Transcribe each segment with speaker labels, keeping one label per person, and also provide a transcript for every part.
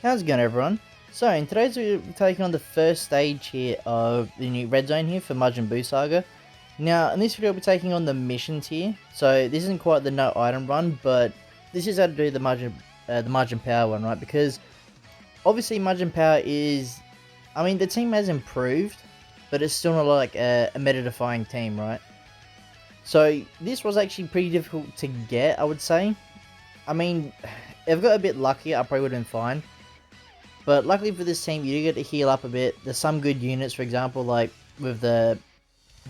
Speaker 1: How's it going, everyone? So, in today's video, we're taking on the first stage here of the new Red Zone here for Majin Buu Saga. Now, in this video, we'll be taking on the missions here. So, this isn't quite the no item run, but this is how to do the Majin Power one, right? Because, obviously, Majin Power is... I mean, the team has improved, but it's still not like a meta-defying team, right? So, this was actually pretty difficult to get, I would say. I mean, if I got a bit lucky, I probably would have been fine. But luckily for this team, you do get to heal up a bit. There's some good units, for example, like with the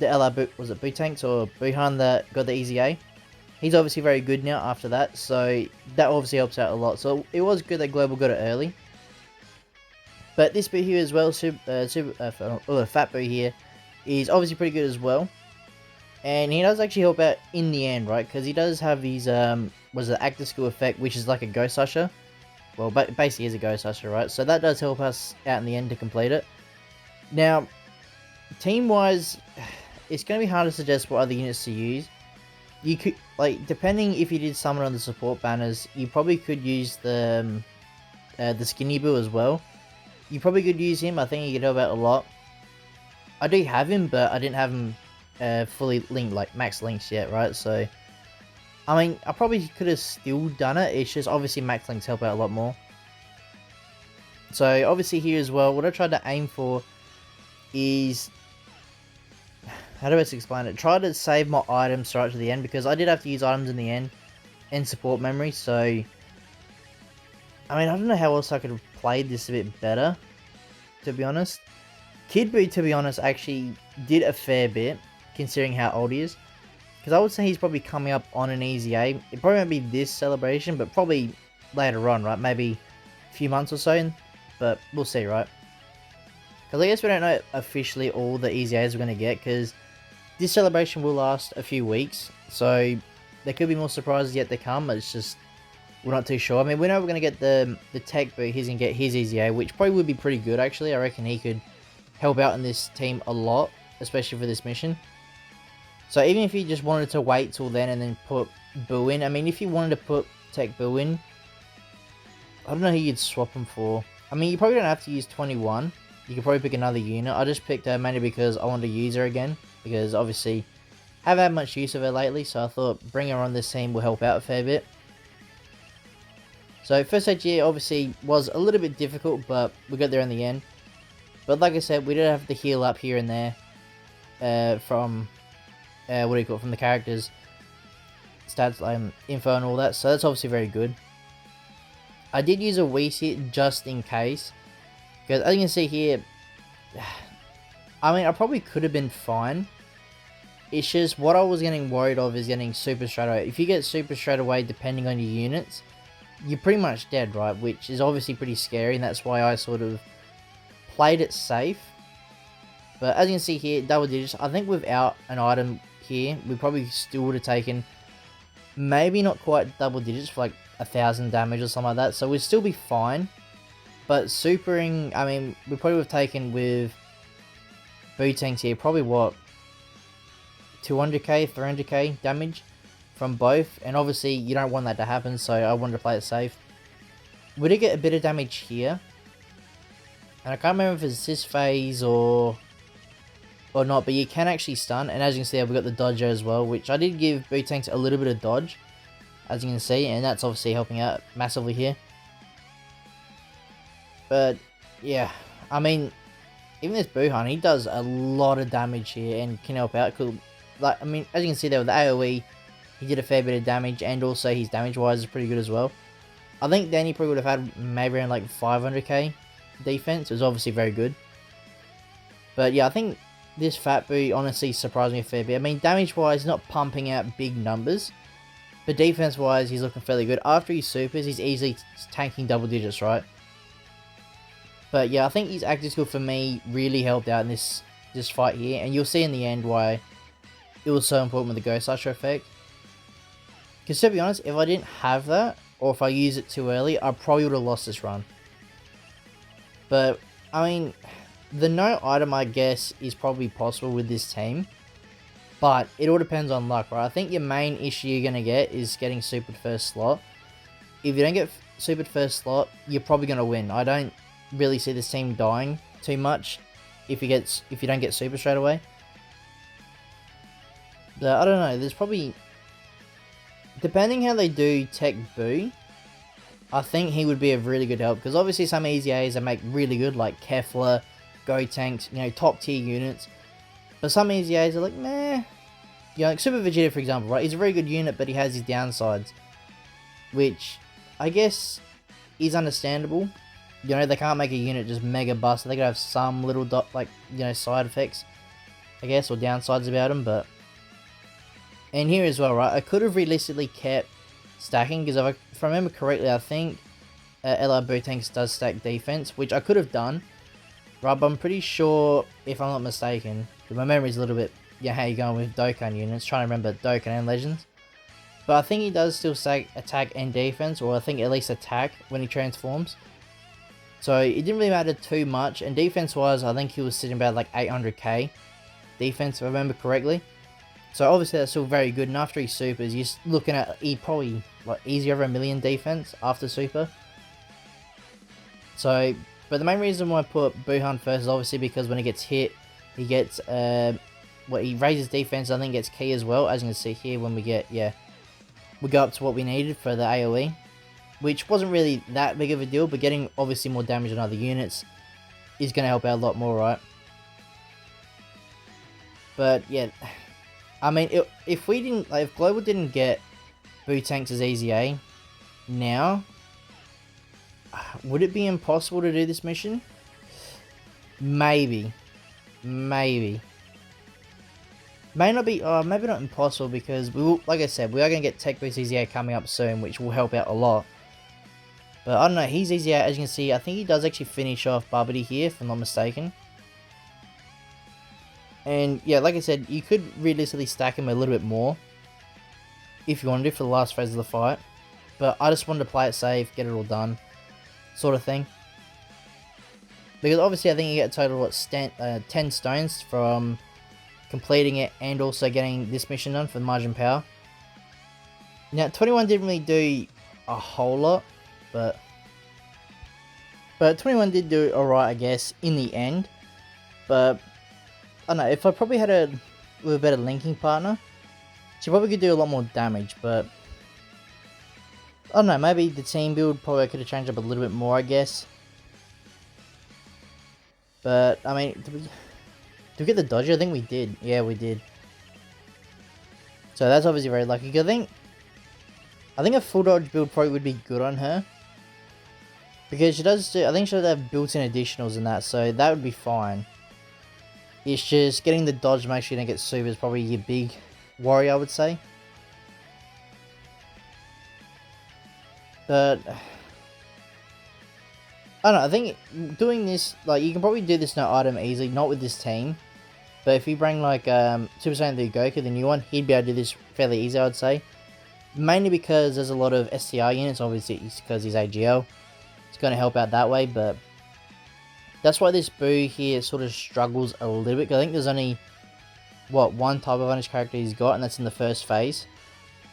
Speaker 1: LR boot, was it boot tanks or Buhan that got the easy A? He's obviously very good now after that, so that obviously helps out a lot. So it was good that Global got it early. But this boot here as well, Fat boot here, is obviously pretty good as well. And he does actually help out in the end, right? Because he does have these, was it active skill effect, which is like a Ghost Usher. Well, basically is a Ghost Usher, right? So that does help us out in the end to complete it. Now, team-wise, it's going to be hard to suggest what other units to use. You could, like, depending if you did summon on the support banners, you probably could use the Skinny Boo as well. You probably could use him. I think he could help out a lot. I do have him, but I didn't have him fully linked, like max links yet, right? So, I mean, I probably could have still done it. It's just obviously max links help out a lot more. So obviously here as well, what I tried to aim for is, how do I best explain it? Try to save my items right to the end, because I did have to use items in the end and support memory. So, I mean, I don't know how else I could have played this a bit better, to be honest. Kid Buu, to be honest, actually did a fair bit, considering how old he is. Because I would say he's probably coming up on an easy A. It probably won't be this celebration, but probably later on, right? Maybe a few months or so. But we'll see, right? Because I guess we don't know officially all the easy A's we're going to get. Because this celebration will last a few weeks. So there could be more surprises yet to come. It's just, we're not too sure. I mean, we know we're going to get the tech boot. He's going to get his easy A, which probably would be pretty good, actually. I reckon he could help out in this team a lot, especially for this mission. So even if you just wanted to wait till then and then put Boo in, I mean, if you wanted to put Tech Boo in, I don't know who you'd swap him for. I mean, you probably don't have to use 21. You could probably pick another unit. I just picked her mainly because I wanted to use her again, because obviously I haven't had much use of her lately, so I thought bringing her on this team will help out a fair bit. So first stage here obviously was a little bit difficult, but we got there in the end. But like I said, we did have to heal up here and there from... what do you call it, from the characters, stats, info and all that, so that's obviously very good. I did use a Whis here just in case, because as you can see here, I mean, I probably could have been fine. It's just what I was getting worried of is getting super straight away. If you get super straight away, depending on your units, you're pretty much dead, right? Which is obviously pretty scary, and that's why I sort of played it safe. But as you can see here, double digits. I think without an item here, we probably still would have taken maybe not quite double digits for like 1,000 damage or something like that. So we'd still be fine. But supering, I mean, we probably would have taken with boot tanks here, probably what, 200k, 300k damage from both. And obviously you don't want that to happen, so I wanted to play it safe. We did get a bit of damage here. And I can't remember if it's this phase or not, but you can actually stun, and as you can see, we got the dodger as well, which I did give boot tanks a little bit of dodge, as you can see, and that's obviously helping out massively here. But yeah, I mean, even this Buhan, he does a lot of damage here and can help out. Cool. Like, I mean, as you can see there with the AoE, he did a fair bit of damage, and also his damage wise is pretty good as well. I think Danny probably would have had maybe around like 500k defense. It was obviously very good. But yeah, I think this Fat Boo honestly surprised me a fair bit. I mean, damage-wise, not pumping out big numbers. But defense-wise, he's looking fairly good. After he supers, he's easily tanking double digits, right? But yeah, I think his active skill for me really helped out in this fight here. And you'll see in the end why it was so important with the Ghost Usher effect. Because to be honest, if I didn't have that, or if I used it too early, I probably would have lost this run. But, I mean... the no item, I guess, is probably possible with this team. But it all depends on luck, right? I think your main issue you're going to get is getting supered first slot. If you don't get supered first slot, you're probably going to win. I don't really see this team dying too much if you don't get super straight away. But I don't know, there's probably, depending how they do Tech Buu, I think he would be a really good help, because obviously some easy A's they make really good, like Kefla, Go Tanks, you know, top tier units. But some easy A's are like, meh. You know, like Super Vegeta, for example, right? He's a very good unit, but he has his downsides, which I guess is understandable. You know, they can't make a unit just mega bust. They could have some little side effects, I guess, or downsides about him. But and here as well, right? I could have realistically kept stacking, because if I remember correctly, I think LR Bootanks does stack defense, which I could have done, right? But I'm pretty sure, if I'm not mistaken, because my memory's a little bit, yeah, how you going with Dokkan units, trying to remember Dokkan and Legends. But I think he does still stack attack and defense, or I think at least attack when he transforms. So it didn't really matter too much, and defense wise, I think he was sitting about like 800k defense, if I remember correctly. So obviously that's still very good, and after he supers, you're looking at, he probably like easy over 1 million defense after super. So, but the main reason why I put Buhan first is obviously because when he gets hit, he gets, he raises defense, I think gets key as well, as you can see here when we get, we go up to what we needed for the AoE, which wasn't really that big of a deal, but getting obviously more damage on other units is going to help out a lot more, right? But yeah, I mean, if we didn't, like, if Global didn't get Bootanks as easy A, now, would it be impossible to do this mission? Maybe. May not be, maybe not impossible, because we will, like I said, we are going to get Tech Boost Easy A coming up soon, which will help out a lot. But I don't know, he's easy out, as you can see. I think he does actually finish off Babidi here, if I'm not mistaken. And yeah, like I said, you could realistically stack him a little bit more if you wanted to for the last phase of the fight. But I just wanted to play it safe, get it all done, sort of thing. Because obviously I think you get a total of 10 stones from completing it and also getting this mission done for Majin Power. Now 21 didn't really do a whole lot, but 21 did do alright, I guess, in the end. But I don't know, if I probably had a better linking partner, she probably could do a lot more damage. But I don't know, maybe the team build probably could have changed up a little bit more, I guess. But I mean, did we get the dodger? I think we did. Yeah, we did. So that's obviously very lucky. I think a full dodge build probably would be good on her, because she does do, I think she does have built-in additionals in that, so that would be fine. It's just getting the dodge to make sure you don't get super is probably your big worry, I would say. But I don't know, I think doing this, like, you can probably do this no item easily, not with this team. But if you bring like Super Saiyan 3 Goku, the new one, he'd be able to do this fairly easy, I would say. Mainly because there's a lot of STR units, obviously because he's AGL. It's going to help out that way, but that's why this Buu here sort of struggles a little bit. I think there's only, what, one type of honest character he's got, and that's in the first phase.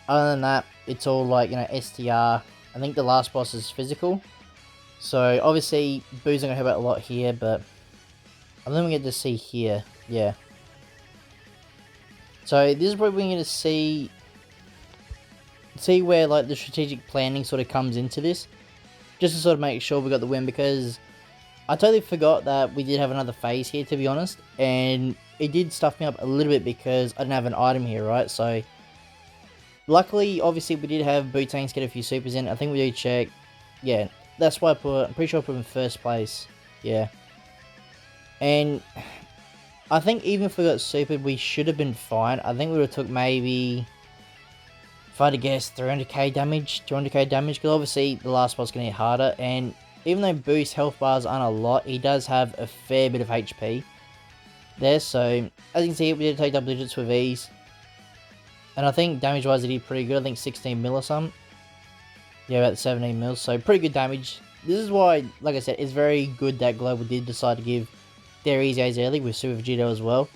Speaker 1: Other than that, it's all like, you know, STR. I think the last boss is physical. So obviously Buu's not going to help out a lot here, but I think we get to see here. Yeah. So this is probably going to see where like the strategic planning sort of comes into this, just to sort of make sure we got the win, because I totally forgot that we did have another phase here, to be honest, and it did stuff me up a little bit because I didn't have an item here, right? So luckily, obviously, we did have Bootanks get a few supers in. I think we did check. Yeah, that's why I'm pretty sure I put him in first place. Yeah. And I think even if we got supered, we should have been fine. I think we would have took maybe, if I had to guess, 300k damage, 200k damage, because obviously the last boss is going to hit harder. And even though Boo's health bars aren't a lot, he does have a fair bit of HP there. So as you can see, we did take double digits with ease. And I think damage-wise, he did pretty good. I think 16 mil or something. Yeah, about 17 mil. So pretty good damage. This is why, like I said, it's very good that Global did decide to give their easy A's early with Super Vegeta as well.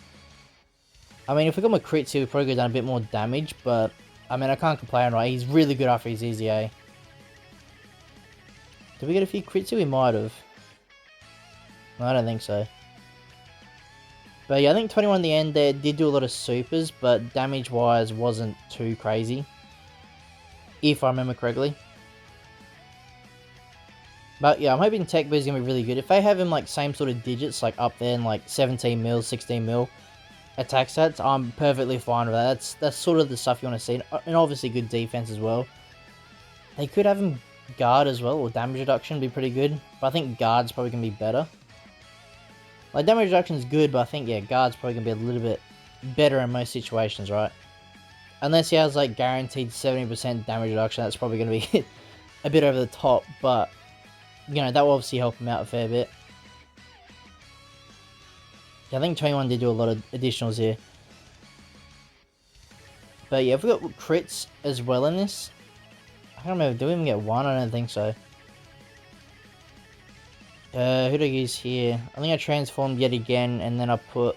Speaker 1: I mean, if we got my crits here, we probably could have done a bit more damage. But, I mean, I can't complain, right? He's really good after his easy A. Did we get a few crits here? We might have. I don't think so. But yeah, I think 21 in the end there did do a lot of supers, but damage-wise wasn't too crazy. If I remember correctly. But yeah, I'm hoping Tech Boo is going to be really good. If they have him like same sort of digits, like up there in like 17 mil, 16 mil attack stats, I'm perfectly fine with that. That's sort of the stuff you want to see. And obviously good defense as well. They could have him guard as well, or damage reduction be pretty good. But I think guard's probably going to be better. Like damage reduction is good, but I think yeah, guard's probably going to be a little bit better in most situations, right? Unless he has like guaranteed 70% damage reduction, that's probably going to be a bit over the top, but you know, that will obviously help him out a fair bit. Yeah, I think 21 did do a lot of additionals here. But yeah, if we got crits as well in this, I can't remember, do we even get one? I don't think so. Who do I use here? I think I transformed yet again, and then I put...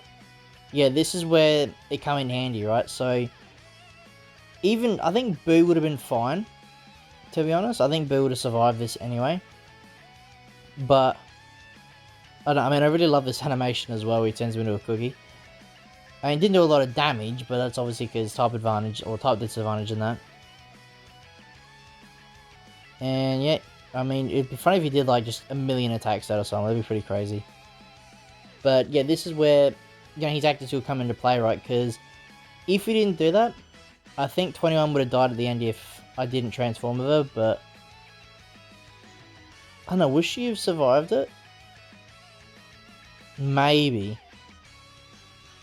Speaker 1: Yeah, this is where it come in handy, right? So, even, I think Boo would have been fine, to be honest. I think Boo would have survived this anyway. But, I really love this animation as well, where he turns him into a cookie. I mean, it didn't do a lot of damage, but that's obviously because type advantage, or type disadvantage in that. And yeah, I mean, it'd be funny if he did like just a million attacks out or something, that'd be pretty crazy. But yeah, this is where, you know, his actors will come into play, right? Because if he didn't do that, I think 21 would have died at the end if I didn't transform with her, but... I don't know, would she have survived it? Maybe.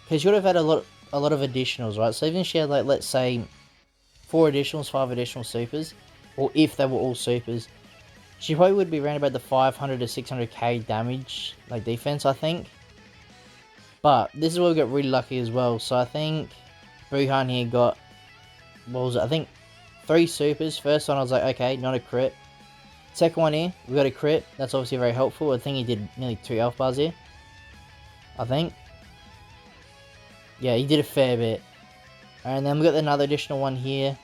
Speaker 1: Because she would have had a lot of additionals, right? So even if she had, like, let's say, 4 additionals, 5 additional supers, or if they were all supers, she probably would be around about the 500 to 600k damage, like, defense, I think. But this is where we got really lucky as well. So I think Buhan here got, what was it? I think 3 supers. First one I was like, okay, not a crit. Second one here, we got a crit. That's obviously very helpful. I think he did nearly 2 health bars here. I think. Yeah, he did a fair bit. And then we got another additional one here.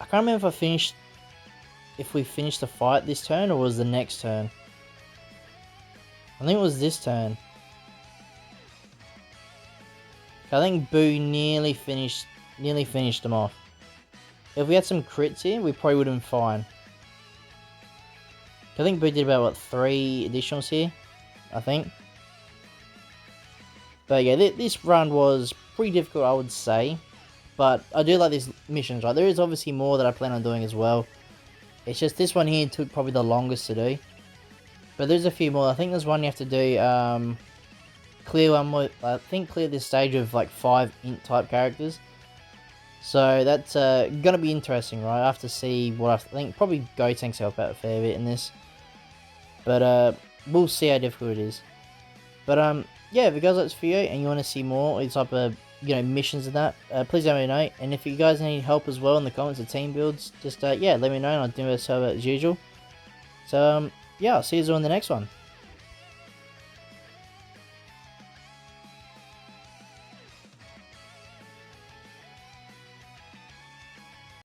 Speaker 1: I can't remember if we finished the fight this turn or was the next turn. I think it was this turn. I think Boo nearly finished them off. If we had some crits here, we probably would have been fine. I think Boo did about, what, 3 additionals here? I think. But yeah, this run was pretty difficult, I would say. But I do like these missions, right? There is obviously more that I plan on doing as well. It's just this one here took probably the longest to do. But there's a few more. I think there's one you have to do, clear one more, I think clear this stage of like 5 int type characters. So that's gonna be interesting, right? I have to see what I think. Probably Gotenks help out a fair bit in this. But we'll see how difficult it is. But yeah, if you guys like this video and you want to see more these type of, you know, missions and that, please let me know. And if you guys need help as well in the comments of team builds, just yeah, let me know and I'll do my best as usual. So yeah, I'll see you all in the next one.